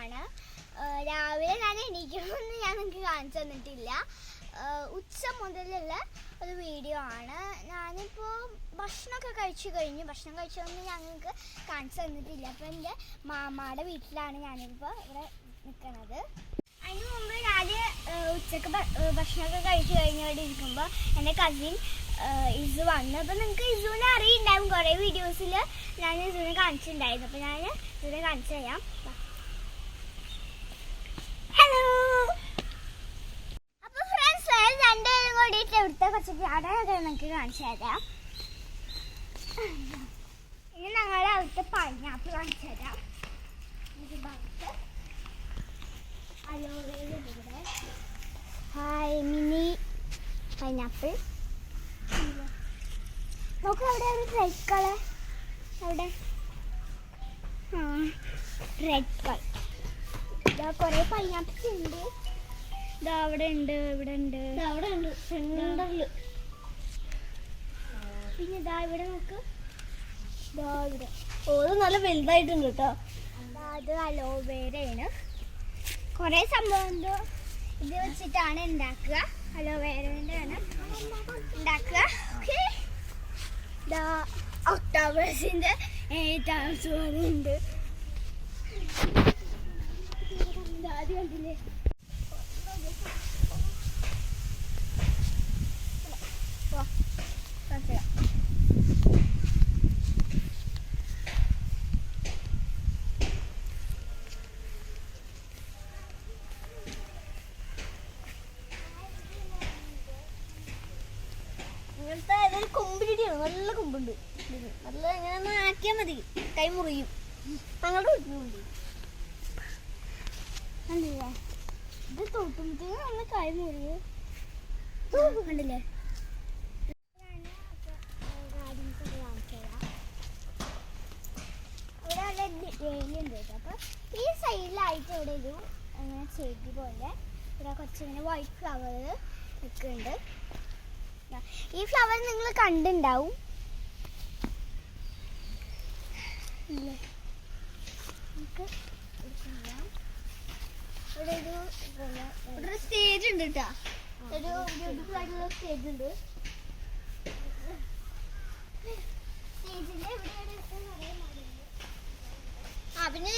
ആണ്. രാവിലെ ഞാൻ എണീക്കണമെന്ന് ഞാൻ നിങ്ങൾക്ക് കാണിച്ചു തന്നിട്ടില്ല. ഉച്ച മുതലുള്ള ഒരു വീഡിയോ ആണ്. ഞാനിപ്പോൾ ഭക്ഷണമൊക്കെ കഴിച്ചു കഴിഞ്ഞു. ഭക്ഷണം കഴിച്ചതൊന്നും ഞങ്ങൾക്ക് കാണിച്ചു തന്നിട്ടില്ല. അപ്പോൾ എൻ്റെ മാമാടെ വീട്ടിലാണ് ഞാനിപ്പോൾ ഇവിടെ നിൽക്കുന്നത്. അതിന് മുമ്പ് ഞാൻ ഉച്ചക്ക് ഭക്ഷണമൊക്കെ കഴിച്ചു കഴിഞ്ഞവിടെ ഇരിക്കുമ്പോൾ എൻ്റെ കസിൻ ഇസു വന്നു. അപ്പോൾ നിങ്ങൾക്ക് ഇസുവിനെ അറിയുണ്ടാവും. കുറേ വീഡിയോസിൽ ഞാൻ ഇസുവിനെ കാണിച്ചിട്ടുണ്ടായിരുന്നു. അപ്പോൾ ഞാൻ ഇസുവിനെ കാണിച്ചു തരാം. ഹലോ. അപ്പോൾ ഫ്രണ്ട്സ് രണ്ടുപേരും കൂടിയിട്ട് ഇവിടുത്തെ കുറച്ച് അടയൊക്കെ നിങ്ങൾക്ക് കാണിച്ചു തരാം. ഇനി ഞങ്ങളുടെ അവിടുത്തെ പൈനാപ്പിൾ കാണിച്ചു തരാം. ഇത് ഭാഗത്ത് അലോവേരയുടെ ഹായ് മിനി പൈനാപ്പിൾ. നോക്ക് അവിടെ ഒരു റെഡ് കളർ. അവിടെ റെഡ് കളർ. ഇതാ കുറേ പൈനാപ്പിൾസ് ഉണ്ട്. ഇതാ അവിടെ ഉണ്ട്, ഇവിടെ ഉണ്ട്, അവിടെ ഉണ്ട് സെന്ററിൽ. പിന്നെ ഇതാ ഇവിടെ നോക്ക്. ഇതാ ഇവിടെ ഓരോ നല്ല വലുതായിട്ടുണ്ട് കേട്ടോ. അത് അലോവേരയാണ്. കുറേ സംഭവം എന്തോ ഇത് വെച്ചിട്ടാണ് ഉണ്ടാക്കുക. അലോവേരേൻ്റെ ആണ് ഉണ്ടാക്കുക. ഓക്കെ. ഇതാ ഒക്ടോബേഴ്സിൻ്റെ ഉണ്ട്. അത് കണ്ടില്ലേ? ഇങ്ങനത്തെ ഇതൊരു കൊമ്പിടിയാണ്. നല്ല കൊമ്പുണ്ട്. നല്ല ഇങ്ങനെ ഒന്ന് ആക്കിയാൽ മതി. കൈ മുറിയും. ഞങ്ങളുടെ വീട്ടിലുണ്ട്. കണ്ടില്ലേ? ഇത് തൊട്ടുമ്പോഴത്തേക്കും നല്ല കൈ മുറിയും. കണ്ടില്ലേ? ഇവിടെ നല്ല വേലിയുണ്ട് കേട്ടോ. അപ്പോൾ ഈ സൈഡിലായിട്ട് ഇവിടെ ഒരു അങ്ങനെ ചെടി പോലെ ഇവിടെ കുറച്ചിങ്ങനെ വൈറ്റ് ഫ്ലവർ നിൽക്കുന്നുണ്ട്. ഈ ഫ്ലവർ നിങ്ങൾ കണ്ടുണ്ടാവും. ഇവിടെ സ്റ്റേജ് ഉണ്ട് കേട്ടോ. ഒരു ബ്യൂട്ടിഫുൾ ആയിട്ടുള്ള സ്റ്റേജ് ഉണ്ട്. സ്റ്റേജിന്റെ പിന്നെ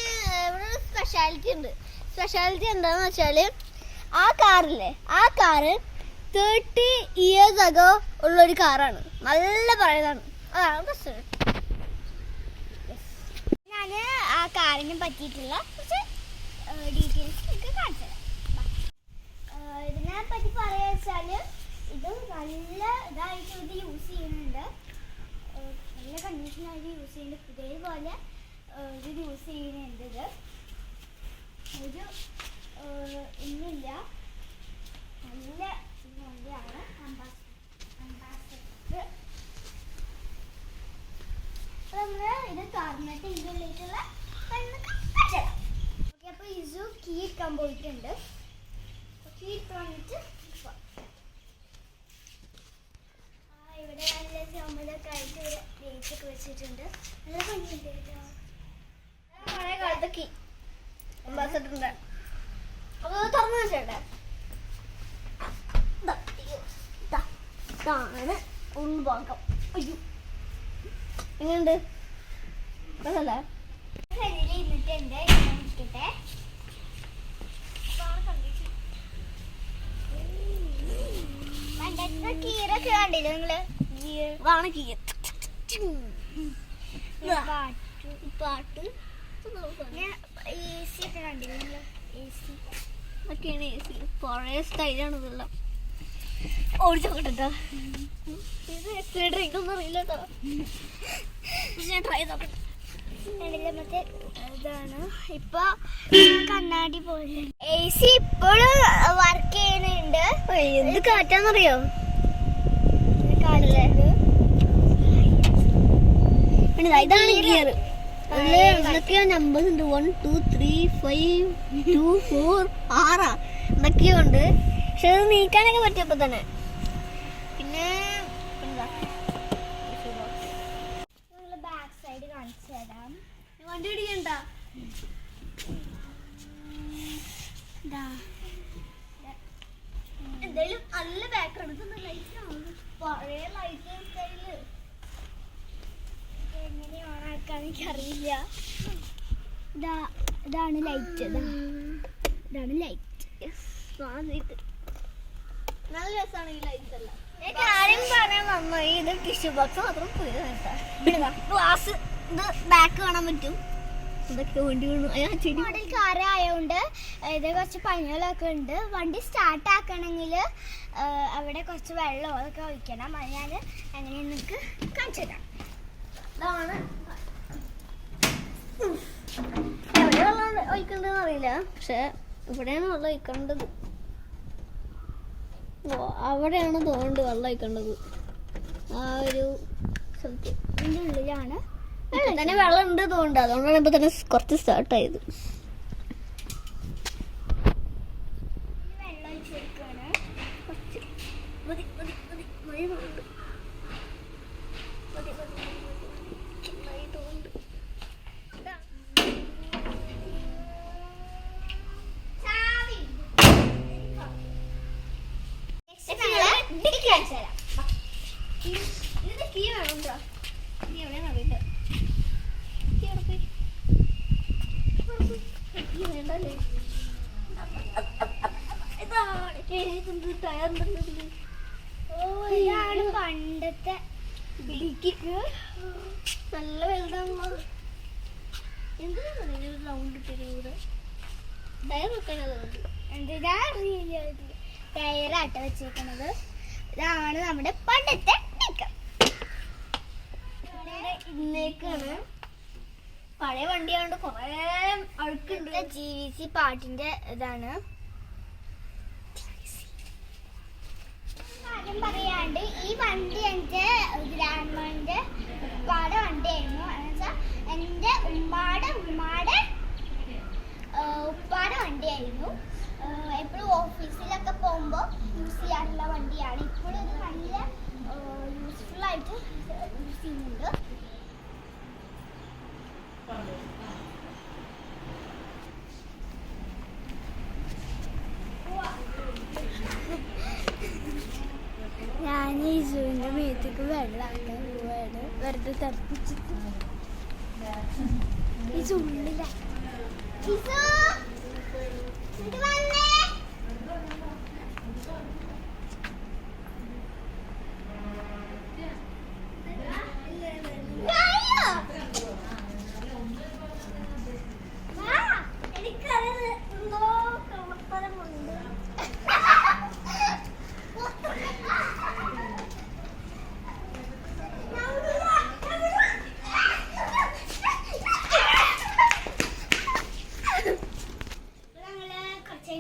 ഇവിടെ സ്പെഷ്യാലിറ്റി ഉണ്ട്. സ്പെഷ്യാലിറ്റി എന്താന്ന് വെച്ചാൽ ആ കാറില്ലേ, ആ കാറ് 30 years ago ഉള്ളൊരു കാറാണ്. നല്ല പറയുന്നതാണ്. അതാണ് പ്രശ്നം. ഞാൻ ആ കാറിനെ പറ്റിയിട്ടുള്ള കുറച്ച് ഡീറ്റെയിൽസ് നിങ്ങൾക്ക് കാണിച്ചു തരാം. ഇതിനെ പറ്റി പറയുക വെച്ചാൽ ഇത് നല്ല ഇതായിട്ട് ഇത് യൂസ് ചെയ്യുന്നുണ്ട്. നല്ല കണ്ടീഷനായിട്ട് യൂസ് ചെയ്യുന്നുണ്ട്. ഇതേപോലെ ഇത് യൂസ് ചെയ്യുന്നുണ്ട്. ഇത് ഒരു ഇന്നില്ല, നല്ല വണ്ടിയാണ്. അംബാസഡർ നമ്മൾ ഇത് തുറന്നിട്ട് ഇതിലേക്കുള്ള ഓക്കെ. അപ്പോൾ ഇസു കീ ഇട്ടാൻ പോയിട്ടുണ്ട്. കീ ഇട്ട് വന്നിട്ട് ഇവിടെ നല്ല ചുമലൊക്കെ ആയിട്ട് ഇവിടെ ഡേറ്റൊക്കെ വെച്ചിട്ടുണ്ട്. നല്ല ഭംഗിയുണ്ട് കേട്ടോ. പഴയ കാലത്തെ കീ അംബാസഡറിൻ്റെ. അപ്പോൾ തുറന്നു വെച്ചേട്ടെ. ഇതാണ് ഉൾഭാഗം. അയ്യോ എങ്ങനെയുണ്ട്? അതല്ലേ ഇരുന്നിട്ടുണ്ട്. ഇരിക്കട്ടെ. കീറൊക്കെ കണ്ടില്ലേ നിങ്ങള്? ഇതാണ് കീർ. പാട്ട് AC ഒക്കെ കണ്ടില്ലേ നിങ്ങള്? AC ഒക്കെയാണ്. AC പഴയ സ്റ്റൈലാണ് ഇതെല്ലാം. ഓടിച്ചോക്കട്ടോ. ഇത് എക്സിലേറ്റർ അറിയില്ല കേട്ടോ. പക്ഷെ ഞാൻ ട്രൈ നോക്കട്ടെ. മറ്റേ ഇതാണ് ഇപ്പൊ കണ്ണാടി പോലെ. AC ഇപ്പോഴും വർക്ക് ചെയ്യുന്നുണ്ട്. എന്ത് കാറ്റാന്നറിയോ? ഇതാണ് ഗിയർ. എന്തൊക്കെയോ നമ്പേഴ്സ് ഉണ്ട്. 1 2 3 5 2 4 6 എന്തൊക്കെയോ ഉണ്ട്. പക്ഷെ അത് നീക്കാനൊക്കെ പറ്റിയപ്പോ തന്നെ. പിന്നെ ബാക്ക് സൈഡ് കാണിച്ചു തരാം. വണ്ടി ഇടിക്കണ്ട. എന്തായാലും നല്ല ബാക്ക്ഗ്രൗണ്ട് ഇതൊന്നും ലൈറ്റ് പഴയ ലൈറ്റ് സ്റ്റൈല് എങ്ങനെ ഓണാക്കാൻ എനിക്കറിയില്ല. ഇതാണ് ലൈറ്റ്. ഇതാണ് ലൈറ്റ്. നല്ല രസമാണ് ഈ ലൈറ്റ് എല്ലാം. കാര്യം പറയാൻ വന്നു. ഇത് ടിഷ്യൂ ബോക്സ് മാത്രം ഗ്ലാസ് ഇത് ബാക്ക് കാണാൻ പറ്റും. മോഡൽ കാർ ആയതുകൊണ്ട് ഇത് കുറച്ച് പണികളൊക്കെ ഉണ്ട്. വണ്ടി സ്റ്റാർട്ട് ആക്കണമെങ്കിൽ അവിടെ കുറച്ച് വെള്ളം അതൊക്കെ ഒഴിക്കണം. അത് ഞാൻ അങ്ങനെ നിങ്ങൾക്ക് കാണിച്ചു തരാം. ഇതാണ് എവിടെ വെള്ളം ഒഴിക്കേണ്ടതെന്ന് അറിയില്ല, പക്ഷെ ഇവിടെയാണ് വെള്ളം ഒഴിക്കേണ്ടത്. അവിടെയാണ് തോന്നുന്നുണ്ട് വെള്ളം ഒഴിക്കേണ്ടത്. ആ ഒരു സ്ഥലത്ത് ഇതിൻ്റെ ഉള്ളിലാണ് തന്നെ വെള്ളം ഉണ്ട് തോന്നുന്നുണ്ട്. അതുകൊണ്ടാണ് ഇപ്പൊ തന്നെ കുറച്ച് സ്റ്റാർട്ട് ആയത്. വെള്ളം ഒഴിച്ച് കൊടുക്കുകയാണ്. കുറച്ച് മതി മതി മതി മഴ തോന്നുന്നുണ്ട്. മതി മതി മഴ തോന്നുന്നുണ്ട്. ഇതിന്റെ കീ വേണോ? നീ എവിടെയാണെന്ന് അറിയില്ല. ഇതാണ് പണ്ടത്തെ നല്ല വലുതാണ്. എന്തിനാണ് റൗണ്ട് ഇട്ടിട്ട് ടയർ വെക്കാനത്? എന്തിനാ ടയറാട്ട വെച്ചേക്കണത്. ഇതാണ് നമ്മുടെ പണ്ടത്തെ ഇന്നേക്കാണ്. പഴയ വണ്ടിയാണ്ട് കൊറേ അഴുക്കുണ്ട്. GVC പാട്ടിന്റെ ഇതാണ്. കാര്യം പറയാണ്ട് ഈ വണ്ടി എന്റെ ഗ്രാൻഡ്മാന്റെ ഉപ്പാടെ വണ്ടിയായിരുന്നു. എന്നുവെച്ചാൽ എന്റെ ഉമ്മാടെ ഉപ്പാടെ വണ്ടിയായിരുന്നു. എപ്പോഴും ഓഫീസിലൊക്കെ പോകുമ്പോൾ യൂസ് ചെയ്യാറുള്ള വണ്ടിയാണ്. ഇപ്പോഴും ഇത് നല്ല യൂസ്ഫുൾ ആയിട്ട് യൂസ് ചെയ്യുന്നുണ്ട്. ഞാൻ ഈ സൂവിന്റെ മേത്തേക്ക് വെള്ളമാക്കാൻ പോവാണ്. വെറുതെ തറപ്പിച്ചിട്ട് ഈ ചുള്ളില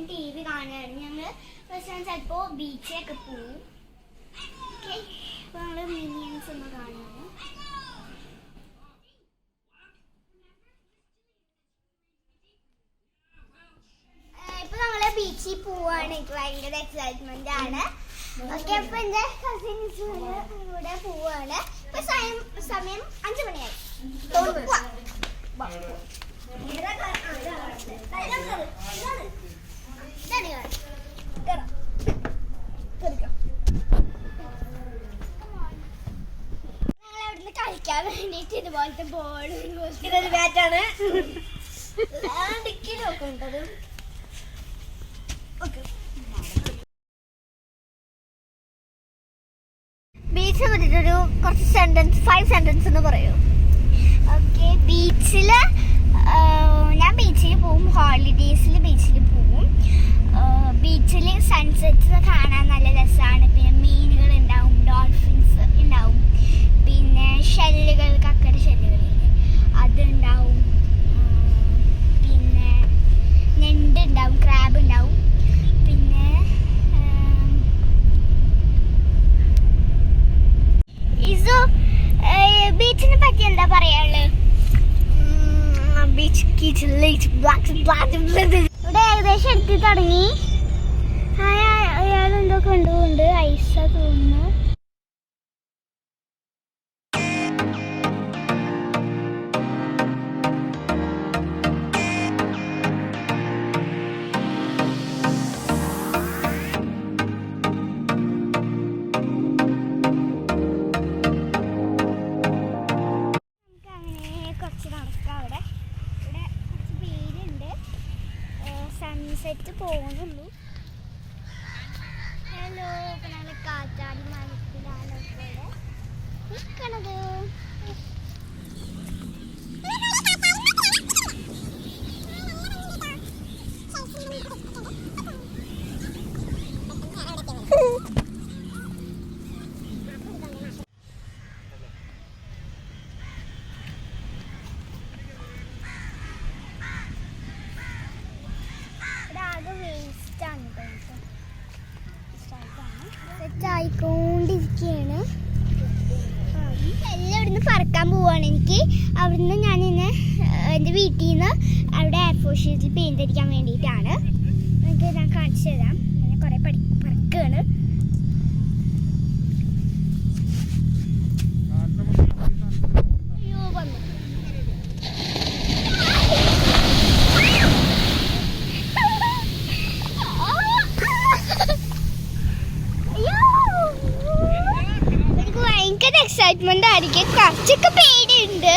TV കാണുകയാണ്. ഞങ്ങൾ ചിലപ്പോ ബീച്ചിലൊക്കെ പോവും. അപ്പൊ ഞങ്ങള് മിനിയൻസ് ഒന്ന് കാണുകയാണ്. ഇപ്പൊ ഞങ്ങള് ബീച്ചിൽ പോവാണ്. എനിക്ക് ഭയങ്കര എക്സൈറ്റ്മെന്റ് ആണ്. ഓക്കെ, അപ്പൊ എന്റെ കസിൻസ് കൂടെ പോവാണ്. ഇപ്പൊ സമയം 5 മണിയായി. കളിക്കാൻ വേണ്ടിട്ട് ഇതുപോലത്തെ ബോൾ ഇതൊരു ബാറ്റാണ്. ഡിക്കിലൊക്കെ ഉണ്ടത്. ബീച്ചിനെ പറ്റിട്ടൊരു കുറച്ച് 5 സെന്റൻസ് എന്ന് പറയൂ. ഓക്കെ, ബീച്ചില് ഞാൻ ബീച്ചിൽ പോവും. ഹോളിഡേയ്സിൽ ബീച്ചിൽ പോവും. ബീച്ചിൽ സൺസെറ്റ് കാണാൻ നല്ല രസമാണ്. പിന്നെ മീനുകൾ ഉണ്ടാവും, ഡോൾഫിൻസ് ഉണ്ടാവും, പിന്നെ ഷെല്ലുകൾ, കക്കട ഷെല്ലുകളില്ലേ അതുണ്ടാവും, പിന്നെ ഞണ്ട് ഉണ്ടാവും, ക്രാബ് ഉണ്ടാവും. പിന്നെ ഇസു ബീച്ചിനെ പറ്റി എന്താ പറയാനുള്ളത്? ഇവിടെ ഏകദേശം എടുത്ത് തുടങ്ങി. അയാളെന്തോ കണ്ടുകൊണ്ട് ഐസ തോന്നുന്നു. പോകുന്നുള്ളൂ. ഹലോ, ഇപ്പം ഞങ്ങൾ കാറ്റാടി മരത്തിലാണ് നിൽക്കണത്. സെറ്റായിക്കൊണ്ടിരിക്കുകയാണ്. എല്ലാം ഇവിടുന്ന് പറക്കാൻ പോവാണ്. എനിക്ക് അവിടുന്ന് ഞാനിന്ന് എൻ്റെ വീട്ടിൽ നിന്ന് അവിടെ എയർഫോഴ്സ് ഷീറ്റിൽ പെയിൻ്റ് അടിക്കാൻ വേണ്ടിയിട്ടാണ്. എനിക്ക് ഞാൻ കാണിച്ചു തരാം. പിന്നെ കുറേ പറക്കുകയാണ്. അയ്യോ വന്നു. എക്സൈറ്റ്മെന്റ് ആയിരിക്കും, കുറച്ചൊക്കെ പേടിയുണ്ട്.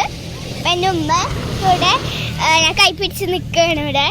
എൻ്റെ ഉമ്മ ഇവിടെ ഞാൻ കൈപ്പിടിച്ച് നിൽക്കുകയാണ്. ഇവിടെ